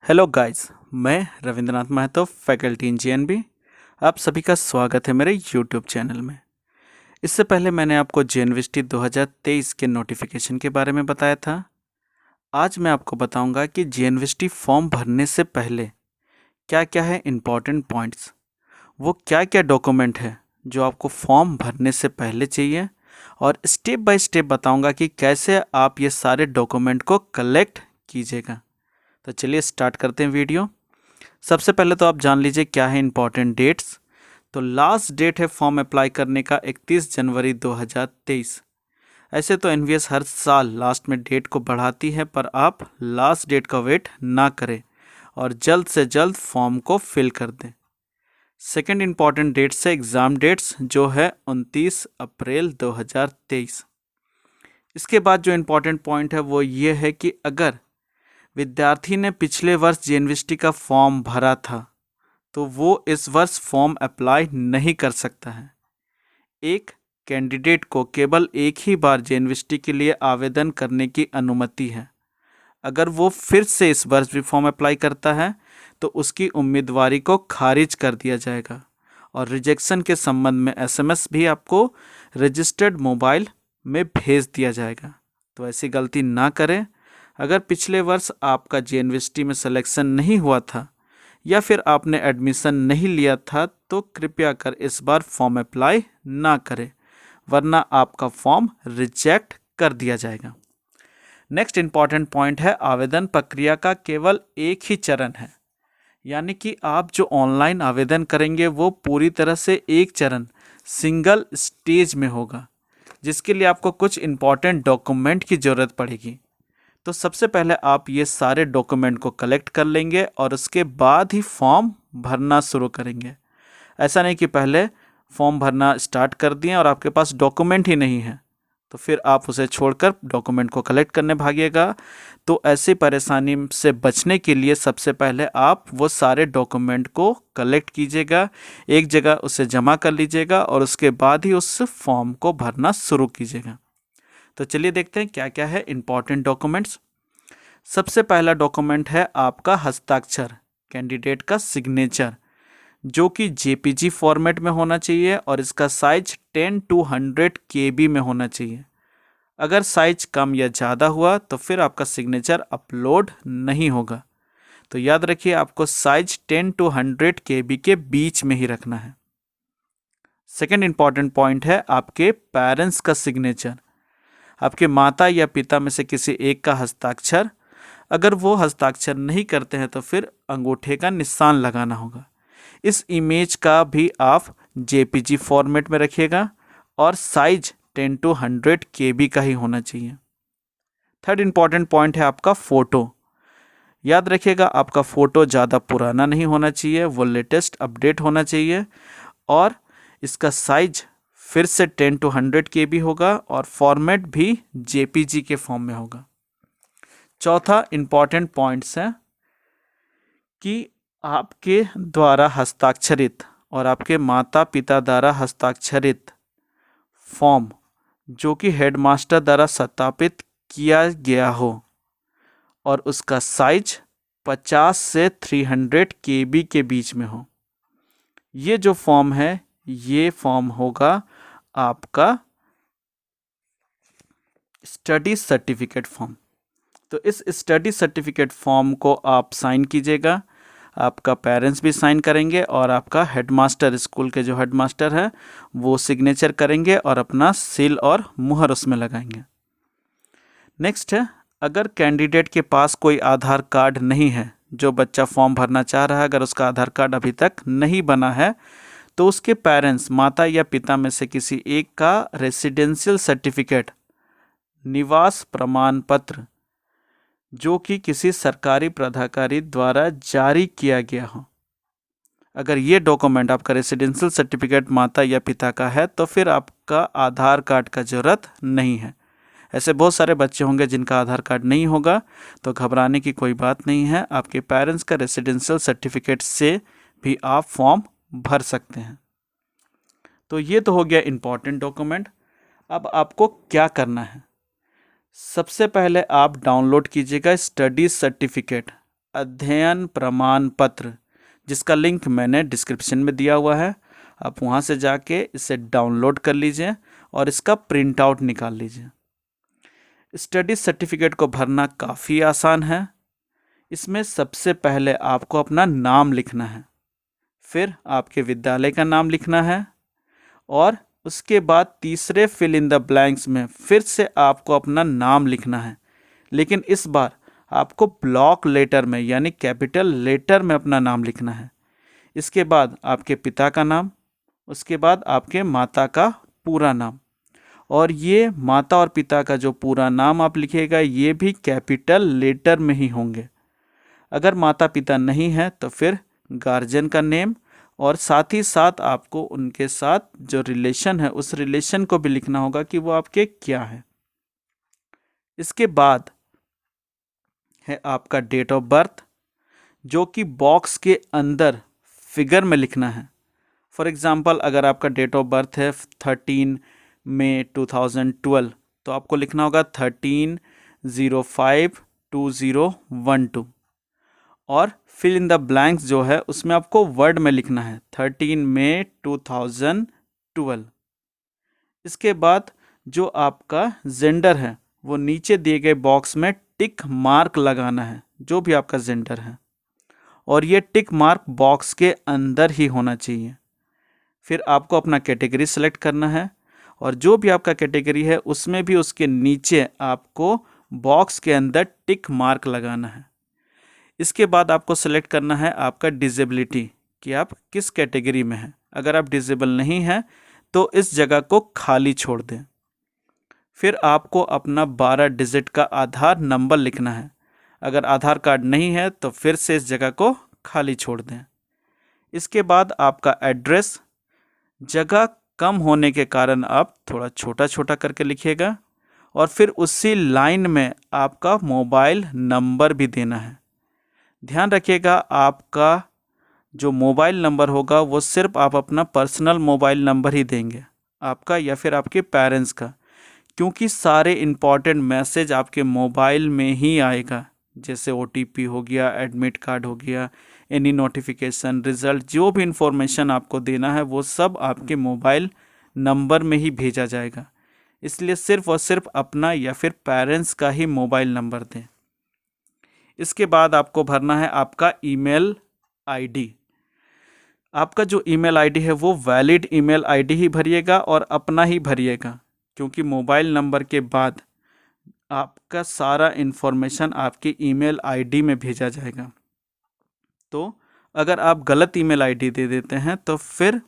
Hello guys, मैं Rabindranath Mahato, faculty in JNB. आप सभी का स्वागत है मेरे यूट्यूब चैनल में। इससे पहले मैंने आपको जेएनवीटी 2023 के नोटिफिकेशन के बारे में बताया था। आज मैं आपको बताऊंगा कि जेएनवीटी फॉर्म भरने से पहले क्या क्या है इम्पॉर्टेंट पॉइंट्स, वो क्या क्या डॉक्यूमेंट है जो आपको फॉर्म भरने से पहले चाहिए, और स्टेप बाय स्टेप बताऊंगा कि कैसे आप ये सारे डॉक्यूमेंट को कलेक्ट कीजिएगा। तो चलिए स्टार्ट करते हैं वीडियो। सबसे पहले तो आप जान लीजिए क्या है इम्पॉर्टेंट डेट्स। तो लास्ट डेट है फॉर्म अप्लाई करने का 31 जनवरी 2023। ऐसे तो एनवीएस हर साल लास्ट में डेट को बढ़ाती है, पर आप लास्ट डेट का वेट ना करें और जल्द से जल्द फॉर्म को फिल कर दें। सेकेंड इम्पॉर्टेंट डेट्स है एग्ज़ाम डेट्स, जो है 29 अप्रैल 2023। इसके बाद जो इम्पॉर्टेंट पॉइंट है वो ये है कि अगर विद्यार्थी ने पिछले वर्ष जेएनवीटी का फॉर्म भरा था तो वो इस वर्ष फॉर्म अप्लाई नहीं कर सकता है। एक कैंडिडेट को केवल एक ही बार जेएनवीटी के लिए आवेदन करने की अनुमति है। अगर वो फिर से इस वर्ष भी फॉर्म अप्लाई करता है तो उसकी उम्मीदवारी को खारिज कर दिया जाएगा और रिजेक्शन के संबंध में एसएमएस भी आपको रजिस्टर्ड मोबाइल में भेज दिया जाएगा। तो ऐसी गलती ना करें। अगर पिछले वर्ष आपका जेएनवीटी में सिलेक्शन नहीं हुआ था या फिर आपने एडमिशन नहीं लिया था तो कृपया कर इस बार फॉर्म अप्लाई ना करें, वरना आपका फॉर्म रिजेक्ट कर दिया जाएगा। नेक्स्ट इम्पॉर्टेंट पॉइंट है आवेदन प्रक्रिया का केवल एक ही चरण है, यानी कि आप जो ऑनलाइन आवेदन करेंगे वो पूरी तरह से एक चरण सिंगल स्टेज में होगा, जिसके लिए आपको कुछ इम्पॉर्टेंट डॉक्यूमेंट की ज़रूरत पड़ेगी। तो सबसे पहले आप ये सारे डॉक्यूमेंट को कलेक्ट कर लेंगे और उसके बाद ही फॉर्म भरना शुरू करेंगे। ऐसा नहीं कि पहले फॉर्म भरना स्टार्ट कर दिए और आपके पास डॉक्यूमेंट ही नहीं है तो फिर आप उसे छोड़कर डॉक्यूमेंट को कलेक्ट करने भागिएगा। तो ऐसी परेशानी से बचने के लिए सबसे पहले आप वो सारे डॉक्यूमेंट को कलेक्ट कीजिएगा, एक जगह उसे जमा कर लीजिएगा और उसके बाद ही उस फॉर्म को भरना शुरू कीजिएगा। तो चलिए देखते हैं क्या क्या है इम्पॉर्टेंट डॉक्यूमेंट्स। सबसे पहला डॉक्यूमेंट है आपका हस्ताक्षर, कैंडिडेट का सिग्नेचर, जो कि जेपीजी फॉर्मेट में होना चाहिए और इसका साइज 10 to 100 KB में होना चाहिए। अगर साइज कम या ज़्यादा हुआ तो फिर आपका सिग्नेचर अपलोड नहीं होगा। तो याद रखिए आपको साइज 10 to 100 KB के बीच में ही रखना है। सेकेंड इम्पॉर्टेंट पॉइंट है आपके पेरेंट्स का सिग्नेचर, आपके माता या पिता में से किसी एक का हस्ताक्षर। अगर वो हस्ताक्षर नहीं करते हैं तो फिर अंगूठे का निशान लगाना होगा। इस इमेज का भी आप जेपीजी फॉर्मेट में रखिएगा और साइज 10 to 100 KB का ही होना चाहिए। थर्ड इम्पॉर्टेंट पॉइंट है आपका फ़ोटो। याद रखिएगा आपका फ़ोटो ज़्यादा पुराना नहीं होना चाहिए, वो लेटेस्ट अपडेट होना चाहिए और इसका साइज फिर से 10 to 100 KB होगा और फॉर्मेट भी जेपीजी के फॉर्म में होगा। चौथा इम्पॉर्टेंट पॉइंट्स है कि आपके द्वारा हस्ताक्षरित और आपके माता पिता द्वारा हस्ताक्षरित फॉर्म जो कि हेडमास्टर द्वारा सत्यापित किया गया हो और उसका साइज 50 से 300 KB के बीच में हो। ये जो फॉर्म है ये फॉर्म होगा आपका स्टडी सर्टिफिकेट फॉर्म। तो इस स्टडी सर्टिफिकेट फॉर्म को आप साइन कीजिएगा, आपका पेरेंट्स भी साइन करेंगे और आपका हेडमास्टर, स्कूल के जो हेडमास्टर है वो सिग्नेचर करेंगे और अपना सील और मुहर उसमें लगाएंगे। नेक्स्ट है, अगर कैंडिडेट के पास कोई आधार कार्ड नहीं है, जो बच्चा फॉर्म भरना चाह रहा है अगर उसका आधार कार्ड अभी तक नहीं बना है तो उसके पेरेंट्स, माता या पिता में से किसी एक का रेसिडेंशियल सर्टिफिकेट, निवास प्रमाण पत्र, जो कि किसी सरकारी प्राधिकारी द्वारा जारी किया गया हो। अगर ये डॉक्यूमेंट आपका रेसिडेंशियल सर्टिफिकेट माता या पिता का है तो फिर आपका आधार कार्ड का ज़रूरत नहीं है। ऐसे बहुत सारे बच्चे होंगे जिनका आधार कार्ड नहीं होगा, तो घबराने की कोई बात नहीं है। आपके पेरेंट्स का रेसिडेंशियल सर्टिफिकेट से भी आप फॉर्म भर सकते हैं। तो ये तो हो गया इम्पॉर्टेंट डॉक्यूमेंट। अब आपको क्या करना है, सबसे पहले आप डाउनलोड कीजिएगा स्टडी सर्टिफिकेट अध्ययन प्रमाण पत्र, जिसका लिंक मैंने डिस्क्रिप्शन में दिया हुआ है। आप वहाँ से जाके इसे डाउनलोड कर लीजिए और इसका प्रिंट आउट निकाल लीजिए। स्टडी सर्टिफिकेट को भरना काफ़ी आसान है। इसमें सबसे पहले आपको अपना नाम लिखना है, फिर आपके विद्यालय का नाम लिखना है और उसके बाद तीसरे फिल इन द ब्लैंक्स में फिर से आपको अपना नाम लिखना है, लेकिन इस बार आपको ब्लॉक लेटर में यानी कैपिटल लेटर में अपना नाम लिखना है। इसके बाद आपके पिता का नाम, उसके बाद आपके माता का पूरा नाम, और ये माता और पिता का जो पूरा नाम आप लिखिएगा ये भी कैपिटल लेटर में ही होंगे। अगर माता पिता नहीं है तो फिर गार्जियन का नेम, और साथ ही साथ आपको उनके साथ जो रिलेशन है उस रिलेशन को भी लिखना होगा कि वो आपके क्या है। इसके बाद है आपका डेट ऑफ बर्थ, जो कि बॉक्स के अंदर फिगर में लिखना है। फॉर एग्ज़ाम्पल अगर आपका डेट ऑफ बर्थ है 13 मई 2012 तो आपको लिखना होगा 13/05/2012, और फिल इन द ब्लैंक्स जो है उसमें आपको वर्ड में लिखना है 13 मई 2012। इसके बाद जो आपका जेंडर है वो नीचे दिए गए बॉक्स में टिक मार्क लगाना है, जो भी आपका जेंडर है, और ये टिक मार्क बॉक्स के अंदर ही होना चाहिए। फिर आपको अपना कैटेगरी सेलेक्ट करना है, और जो भी आपका कैटेगरी है उसमें भी उसके नीचे आपको बॉक्स के अंदर टिक मार्क लगाना है। इसके बाद आपको सेलेक्ट करना है आपका डिसेबिलिटी, कि आप किस कैटेगरी में हैं। अगर आप डिसेबल नहीं हैं तो इस जगह को खाली छोड़ दें। फिर आपको अपना 12 डिजिट का आधार नंबर लिखना है। अगर आधार कार्ड नहीं है तो फिर से इस जगह को खाली छोड़ दें। इसके बाद आपका एड्रेस, जगह कम होने के कारण आप थोड़ा छोटा छोटा करके लिखिएगा, और फिर उसी लाइन में आपका मोबाइल नंबर भी देना है। ध्यान रखिएगा आपका जो मोबाइल नंबर होगा वो सिर्फ आप अपना पर्सनल मोबाइल नंबर ही देंगे, आपका या फिर आपके पेरेंट्स का, क्योंकि सारे इम्पॉर्टेंट मैसेज आपके मोबाइल में ही आएगा, जैसे OTP हो गया, एडमिट कार्ड हो गया, एनी नोटिफिकेशन, रिज़ल्ट, जो भी इंफॉर्मेशन आपको देना है वो सब आपके मोबाइल नंबर में ही भेजा जाएगा। इसलिए सिर्फ और सिर्फ अपना या फिर पेरेंट्स का ही मोबाइल नंबर दें। इसके बाद आपको भरना है आपका ईमेल आईडी। आपका जो ईमेल आईडी है वो वैलिड ईमेल आईडी ही भरिएगा और अपना ही भरिएगा, क्योंकि मोबाइल नंबर के बाद आपका सारा इन्फॉर्मेशन आपके ईमेल आईडी में भेजा जाएगा। तो अगर आप गलत ईमेल आईडी दे देते हैं तो फिर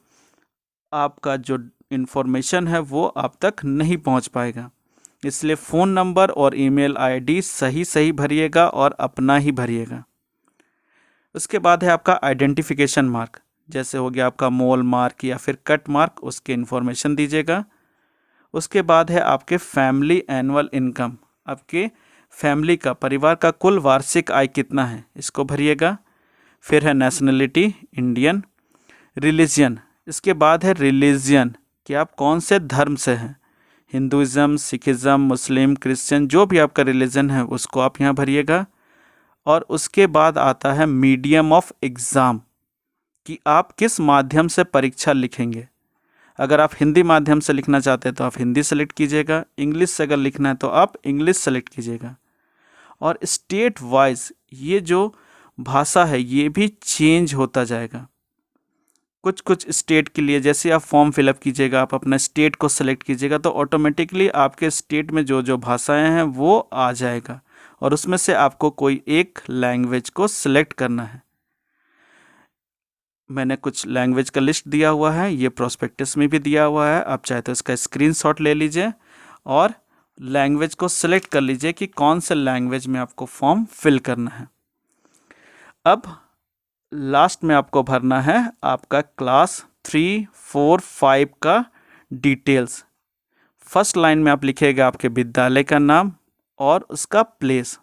आपका जो इन्फॉर्मेशन है वो आप तक नहीं पहुंच पाएगा। इसलिए फ़ोन नंबर और ईमेल आईडी सही भरिएगा और अपना ही भरिएगा। उसके बाद है आपका आइडेंटिफिकेशन मार्क, जैसे हो गया आपका मोल मार्क या फिर कट मार्क, उसके इन्फॉर्मेशन दीजिएगा। उसके बाद है आपके फैमिली एनुअल इनकम, आपके फैमिली का, परिवार का कुल वार्षिक आय कितना है, इसको भरिएगा। फिर है नेशनलिटी इंडियन। रिलीजन, इसके बाद है रिलीजन कि आप कौन से धर्म से हैं, हिंदुज़म, सिखिज़म, मुस्लिम, क्रिश्चियन, जो भी आपका रिलीजन है उसको आप यहाँ भरिएगा। और उसके बाद आता है मीडियम ऑफ एग्ज़ाम, कि आप किस माध्यम से परीक्षा लिखेंगे। अगर आप हिंदी माध्यम से लिखना चाहते हैं तो आप हिंदी सेलेक्ट कीजिएगा, इंग्लिश से अगर लिखना है तो आप इंग्लिश सेलेक्ट कीजिएगा। और स्टेट वाइज ये जो भाषा है ये भी चेंज होता जाएगा। कुछ स्टेट के लिए जैसे आप फॉर्म फिलअप कीजिएगा, आप अपना स्टेट को सेलेक्ट कीजिएगा तो ऑटोमेटिकली आपके स्टेट में जो जो भाषाएं हैं वो आ जाएगा, और उसमें से आपको कोई एक लैंग्वेज को सिलेक्ट करना है। मैंने कुछ लैंग्वेज का लिस्ट दिया हुआ है, ये प्रोस्पेक्टस में भी दिया हुआ है, आप चाहे तो इसका स्क्रीनशॉट ले लीजिए और लैंग्वेज को सिलेक्ट कर लीजिए कि कौन से लैंग्वेज में आपको फॉर्म फिल करना है। अब लास्ट में आपको भरना है आपका क्लास 3, 4, 5 का डिटेल्स। फर्स्ट लाइन में आप लिखिएगा आपके विद्यालय का नाम और उसका प्लेस।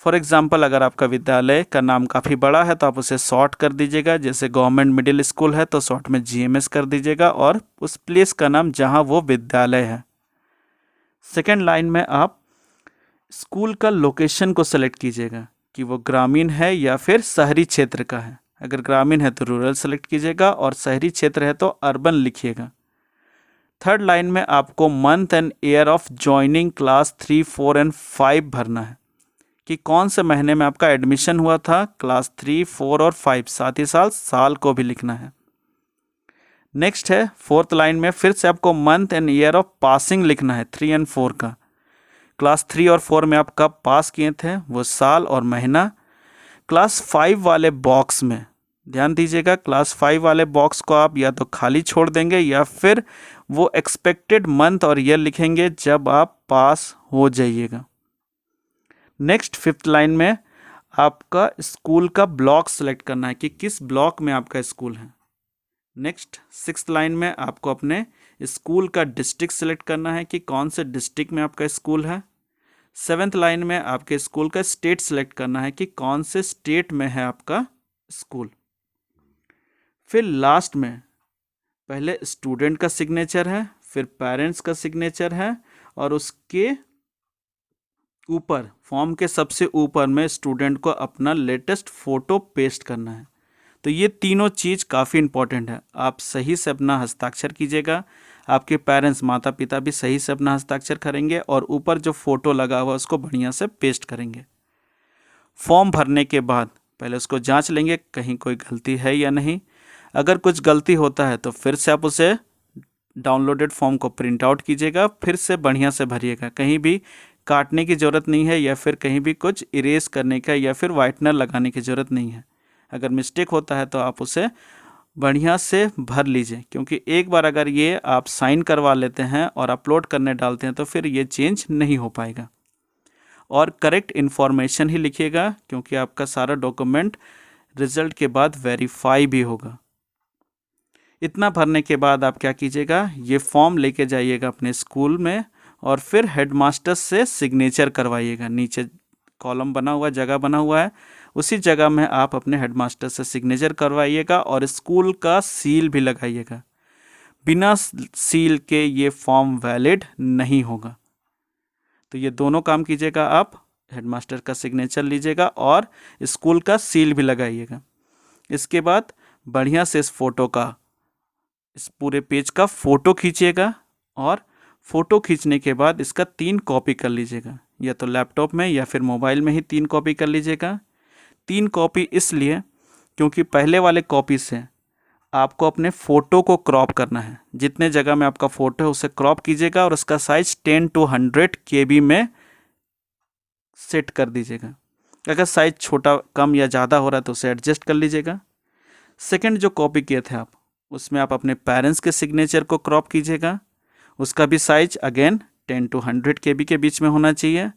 फॉर एग्ज़ाम्पल अगर आपका विद्यालय का नाम काफ़ी बड़ा है तो आप उसे शॉर्ट कर दीजिएगा, जैसे गवर्नमेंट मिडिल स्कूल है तो शॉर्ट में GMS कर दीजिएगा, और उस प्लेस का नाम जहां वो विद्यालय है। सेकेंड लाइन में आप स्कूल का लोकेशन को सेलेक्ट कीजिएगा, कि वो ग्रामीण है या फिर शहरी क्षेत्र का है। अगर ग्रामीण है तो रूरल सेलेक्ट कीजिएगा और शहरी क्षेत्र है तो अर्बन लिखिएगा। थर्ड लाइन में आपको month and year of joining class 3, 4 and 5 भरना है कि कौन से महीने में आपका एडमिशन हुआ था क्लास 3, 4 और 5, साथ ही साल को भी लिखना है। नेक्स्ट है फोर्थ लाइन में फिर से आपको month and year of passing लिखना है 3 एंड 4 का। क्लास 3 और 4 में आप कब पास किए थे वो साल और महीना। क्लास 5 वाले बॉक्स में ध्यान दीजिएगा, क्लास 5 वाले बॉक्स को आप या तो खाली छोड़ देंगे या फिर वो एक्सपेक्टेड मंथ और ईयर लिखेंगे जब आप पास हो जाइएगा। नेक्स्ट फिफ्थ लाइन में आपका स्कूल का ब्लॉक सेलेक्ट करना है कि किस ब्लॉक में आपका स्कूल है। नेक्स्ट सिक्स्थ लाइन में आपको अपने स्कूल का डिस्ट्रिक्ट सेलेक्ट करना है कि कौन से डिस्ट्रिक्ट में आपका स्कूल है। सेवेंथ लाइन में आपके स्कूल का स्टेट सेलेक्ट करना है कि कौन से स्टेट में है आपका स्कूल। फिर लास्ट में पहले स्टूडेंट का सिग्नेचर है, फिर पेरेंट्स का सिग्नेचर है और उसके ऊपर फॉर्म के सबसे ऊपर में स्टूडेंट को अपना लेटेस्ट फ़ोटो पेस्ट करना है। तो ये तीनों चीज़ काफ़ी इंपॉर्टेंट है। आप सही से अपना हस्ताक्षर कीजिएगा, आपके पेरेंट्स माता पिता भी सही से अपना हस्ताक्षर करेंगे और ऊपर जो फ़ोटो लगा हुआ उसको बढ़िया से पेस्ट करेंगे। फॉर्म भरने के बाद पहले उसको जांच लेंगे कहीं कोई गलती है या नहीं। अगर कुछ गलती होता है तो फिर से आप उसे डाउनलोडेड फॉर्म को प्रिंट आउट कीजिएगा, फिर से बढ़िया से भरिएगा। कहीं भी काटने की ज़रूरत नहीं है या फिर कहीं भी कुछ इरेज करने का या फिर वाइटनर लगाने की ज़रूरत नहीं है। अगर मिस्टेक होता है तो आप उसे बढ़िया से भर लीजिए, क्योंकि एक बार अगर ये आप साइन करवा लेते हैं और अपलोड करने डालते हैं तो फिर ये चेंज नहीं हो पाएगा। और करेक्ट इन्फॉर्मेशन ही लिखिएगा, क्योंकि आपका सारा डॉक्यूमेंट रिजल्ट के बाद वेरीफाई भी होगा। इतना भरने के बाद आप क्या कीजिएगा, ये फॉर्म लेके जाइएगा अपने स्कूल में और फिर हेडमास्टर से सिग्नेचर करवाइएगा। नीचे कॉलम बना हुआ, जगह बना हुआ है, उसी जगह में आप अपने हेडमास्टर से सिग्नेचर करवाइएगा और स्कूल का सील भी लगाइएगा। बिना सील के ये फॉर्म वैलिड नहीं होगा। तो ये दोनों काम कीजिएगा, आप हेडमास्टर का सिग्नेचर लीजिएगा और स्कूल का सील भी लगाइएगा। इसके बाद बढ़िया से इस फोटो का, इस पूरे पेज का फ़ोटो खींचिएगा और फ़ोटो खींचने के बाद इसका 3 कॉपी कर लीजिएगा, या तो लैपटॉप में या फिर मोबाइल में ही 3 कॉपी कर लीजिएगा। 3 कॉपी इसलिए क्योंकि पहले वाले कॉपी से आपको अपने फ़ोटो को क्रॉप करना है। जितने जगह में आपका फ़ोटो है उसे क्रॉप कीजिएगा और उसका साइज़ 10 to 100 KB में सेट कर दीजिएगा। अगर साइज़ छोटा कम या ज़्यादा हो रहा है तो उसे एडजस्ट कर लीजिएगा। सेकंड जो कॉपी किए थे आप, उसमें आप अपने पेरेंट्स के सिग्नेचर को क्रॉप कीजिएगा, उसका भी साइज अगेन 10 to 100 KB के बीच में होना चाहिए।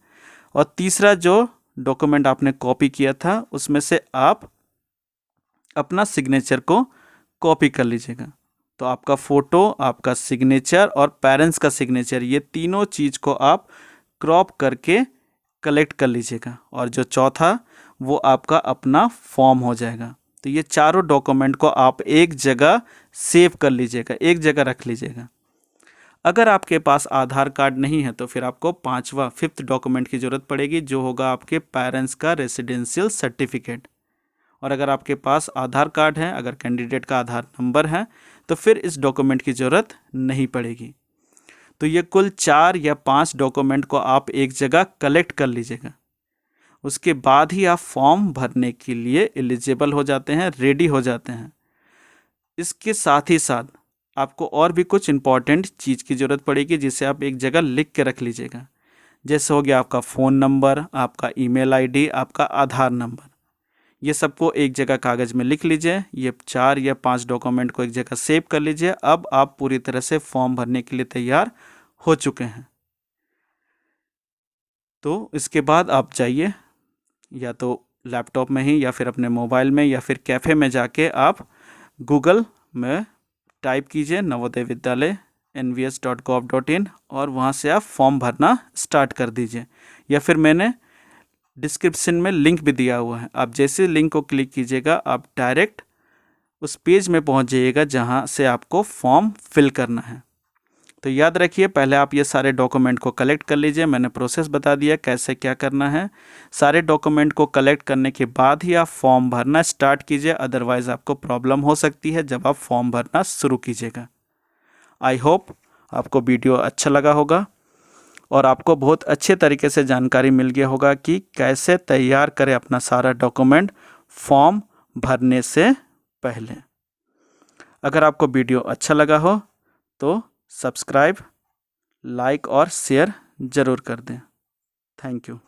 और तीसरा जो डॉक्यूमेंट आपने कॉपी किया था उसमें से आप अपना सिग्नेचर को कॉपी कर लीजिएगा। तो आपका फ़ोटो, आपका सिग्नेचर और पेरेंट्स का सिग्नेचर, ये तीनों चीज़ को आप क्रॉप करके कलेक्ट कर लीजिएगा और जो चौथा वो आपका अपना फॉर्म हो जाएगा। तो ये चारों डॉक्यूमेंट को आप एक जगह सेव कर लीजिएगा, एक जगह रख लीजिएगा। अगर आपके पास आधार कार्ड नहीं है तो फिर आपको 5th डॉक्यूमेंट की ज़रूरत पड़ेगी, जो होगा आपके पेरेंट्स का रेसिडेंशियल सर्टिफिकेट। और अगर आपके पास आधार कार्ड है, अगर कैंडिडेट का आधार नंबर है, तो फिर इस डॉक्यूमेंट की ज़रूरत नहीं पड़ेगी। तो ये कुल 4 या 5 डॉक्यूमेंट को आप एक जगह कलेक्ट कर लीजिएगा। उसके बाद ही आप फॉर्म भरने के लिए एलिजिबल हो जाते हैं, रेडी हो जाते हैं। इसके साथ ही साथ आपको और भी कुछ इम्पॉर्टेंट चीज़ की ज़रूरत पड़ेगी, जिसे आप एक जगह लिख के रख लीजिएगा। जैसे हो गया आपका फ़ोन नंबर, आपका ईमेल आईडी, आपका आधार नंबर, ये सबको एक जगह कागज़ में लिख लीजिए। ये 4 या 5 डॉक्यूमेंट को एक जगह सेव कर लीजिए। अब आप पूरी तरह से फॉर्म भरने के लिए तैयार हो चुके हैं। तो इसके बाद आप जाइए, या तो लैपटॉप में ही या फिर अपने मोबाइल में या फिर कैफ़े में जाके आप गूगल में टाइप कीजिए नवोदय विद्यालय nvs.gov.in और वहाँ से आप फॉर्म भरना स्टार्ट कर दीजिए। या फिर मैंने डिस्क्रिप्शन में लिंक भी दिया हुआ है, आप जैसे लिंक को क्लिक कीजिएगा आप डायरेक्ट उस पेज में पहुँच जाइएगा जहाँ से आपको फॉर्म फिल करना है। तो याद रखिए, पहले आप ये सारे डॉक्यूमेंट को कलेक्ट कर लीजिए। मैंने प्रोसेस बता दिया कैसे क्या करना है। सारे डॉक्यूमेंट को कलेक्ट करने के बाद ही आप फॉर्म भरना स्टार्ट कीजिए, अदरवाइज़ आपको प्रॉब्लम हो सकती है जब आप फॉर्म भरना शुरू कीजिएगा। आई होप आपको वीडियो अच्छा लगा होगा और आपको बहुत अच्छे तरीके से जानकारी मिल गया होगा कि कैसे तैयार करें अपना सारा डॉक्यूमेंट फॉर्म भरने से पहले। अगर आपको वीडियो अच्छा लगा हो तो सब्सक्राइब, लाइक और शेयर ज़रूर कर दें। Thank you.